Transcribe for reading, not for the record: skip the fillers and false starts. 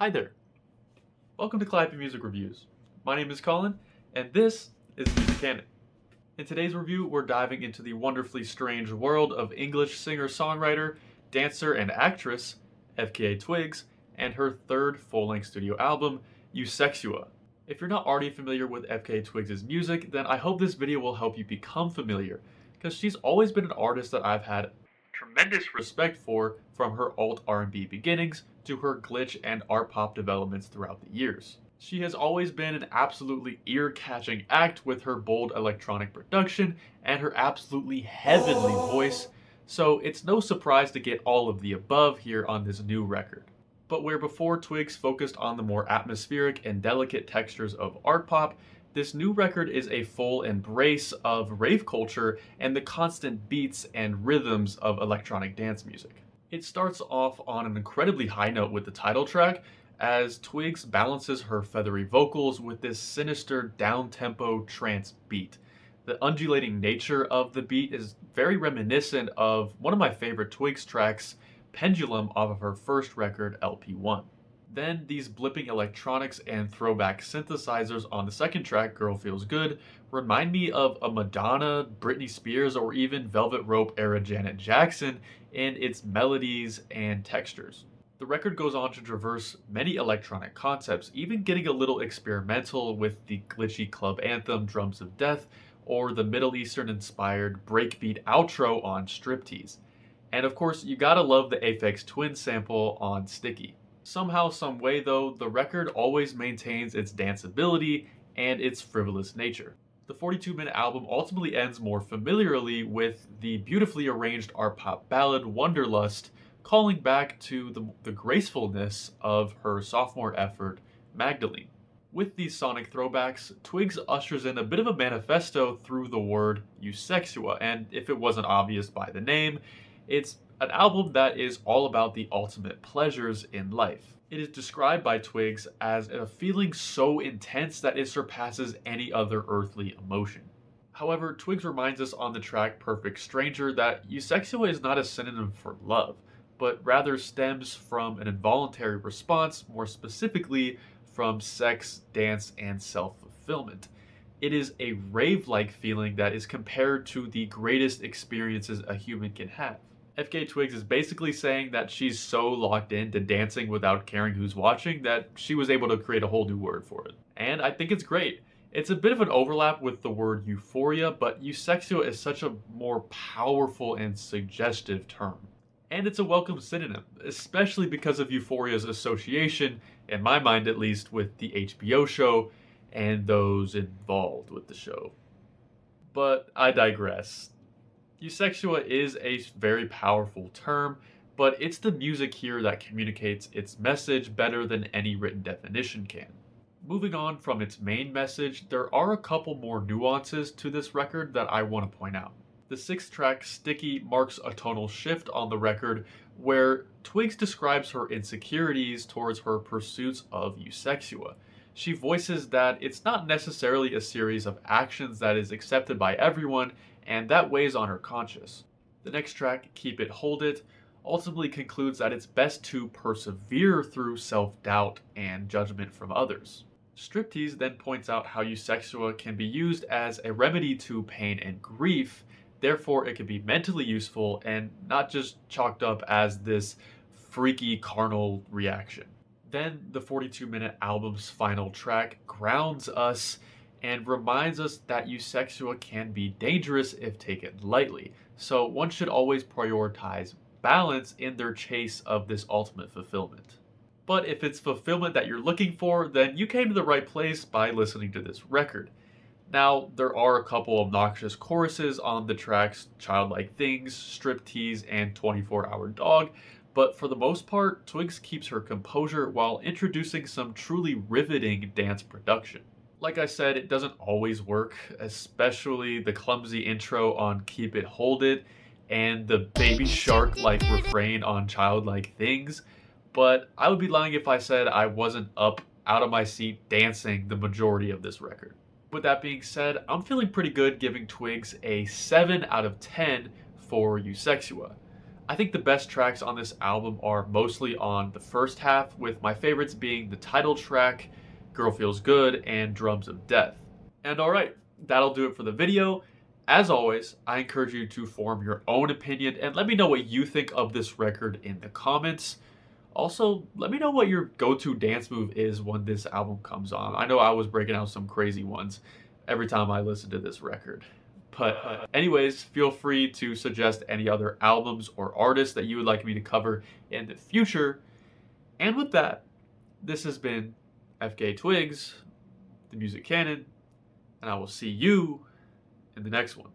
Hi there. Welcome to Calliope Music Reviews. My name is Colin, and this is Canon. In today's review, we're diving into the wonderfully strange world of English singer-songwriter, dancer, and actress, FKA Twigs, and her third full-length studio album, EUSEXUA. If you're not already familiar with FKA Twigs' music, then I hope this video will help you become familiar, because she's always been an artist that I've had tremendous respect for, from her alt R&B beginnings to her glitch and art pop developments throughout the years. She has always been an absolutely ear-catching act with her bold electronic production and her absolutely heavenly voice, so it's no surprise to get all of the above here on this new record. But where before Twigs focused on the more atmospheric and delicate textures of art pop, this new record is a full embrace of rave culture and the constant beats and rhythms of electronic dance music. It starts off on an incredibly high note with the title track, as Twigs balances her feathery vocals with this sinister down-tempo trance beat. The undulating nature of the beat is very reminiscent of one of my favorite Twigs tracks, Pendulum, off of her first record, LP1. Then these blipping electronics and throwback synthesizers on the second track, Girl Feels Good, remind me of a Madonna, Britney Spears, or even Velvet Rope era Janet Jackson in its melodies and textures. The record goes on to traverse many electronic concepts, even getting a little experimental with the glitchy club anthem Drums of Death, or the Middle Eastern inspired breakbeat outro on Striptease. And of course, you gotta love the Aphex Twin sample on Sticky. Somehow, someway though, the record always maintains its danceability and its frivolous nature. The 42-minute album ultimately ends more familiarly with the beautifully arranged art pop ballad Wonderlust, calling back to the gracefulness of her sophomore effort, Magdalene. With these sonic throwbacks, Twigs ushers in a bit of a manifesto through the word EUSEXUA, and if it wasn't obvious by the name, it's an album that is all about the ultimate pleasures in life. It is described by Twigs as a feeling so intense that it surpasses any other earthly emotion. However, Twigs reminds us on the track Perfect Stranger that EUSEXUA is not a synonym for love, but rather stems from an involuntary response, more specifically from sex, dance, and self-fulfillment. It is a rave-like feeling that is compared to the greatest experiences a human can have. FKA Twigs is basically saying that she's so locked into dancing without caring who's watching that she was able to create a whole new word for it. And I think it's great. It's a bit of an overlap with the word euphoria, but EUSEXUA is such a more powerful and suggestive term. And it's a welcome synonym, especially because of Euphoria's association, in my mind at least, with the HBO show and those involved with the show. But I digress. EUSEXUA is a very powerful term, but it's the music here that communicates its message better than any written definition can. Moving on from its main message, there are a couple more nuances to this record that I want to point out. The sixth track, Sticky, marks a tonal shift on the record where Twigs describes her insecurities towards her pursuits of EUSEXUA. She voices that it's not necessarily a series of actions that is accepted by everyone, and that weighs on her conscience. The next track, Keep It, Hold It, ultimately concludes that it's best to persevere through self-doubt and judgment from others. Striptease then points out how EUSEXUA can be used as a remedy to pain and grief, therefore it can be mentally useful and not just chalked up as this freaky carnal reaction. Then the 42-minute album's final track grounds us and reminds us that EUSEXUA can be dangerous if taken lightly, so one should always prioritize balance in their chase of this ultimate fulfillment. But if it's fulfillment that you're looking for, then you came to the right place by listening to this record. Now, there are a couple obnoxious choruses on the tracks Childlike Things, Striptease, and 24-Hour Dog, but for the most part, Twigs keeps her composure while introducing some truly riveting dance production. Like I said, it doesn't always work, especially the clumsy intro on Keep It, Hold It, and the baby shark-like refrain on Childlike Things, but I would be lying if I said I wasn't up out of my seat dancing the majority of this record. With that being said, I'm feeling pretty good giving Twigs a 7 out of 10 for EUSEXUA. I think the best tracks on this album are mostly on the first half, with my favorites being the title track, Girl Feels Good, and Drums of Death. And alright, that'll do it for the video. As always, I encourage you to form your own opinion and let me know what you think of this record in the comments. Also, let me know what your go-to dance move is when this album comes on. I know I was breaking out some crazy ones every time I listened to this record. But anyways, feel free to suggest any other albums or artists that you would like me to cover in the future. And with that, this has been FKA Twigs, the Music Canon, and I will see you in the next one.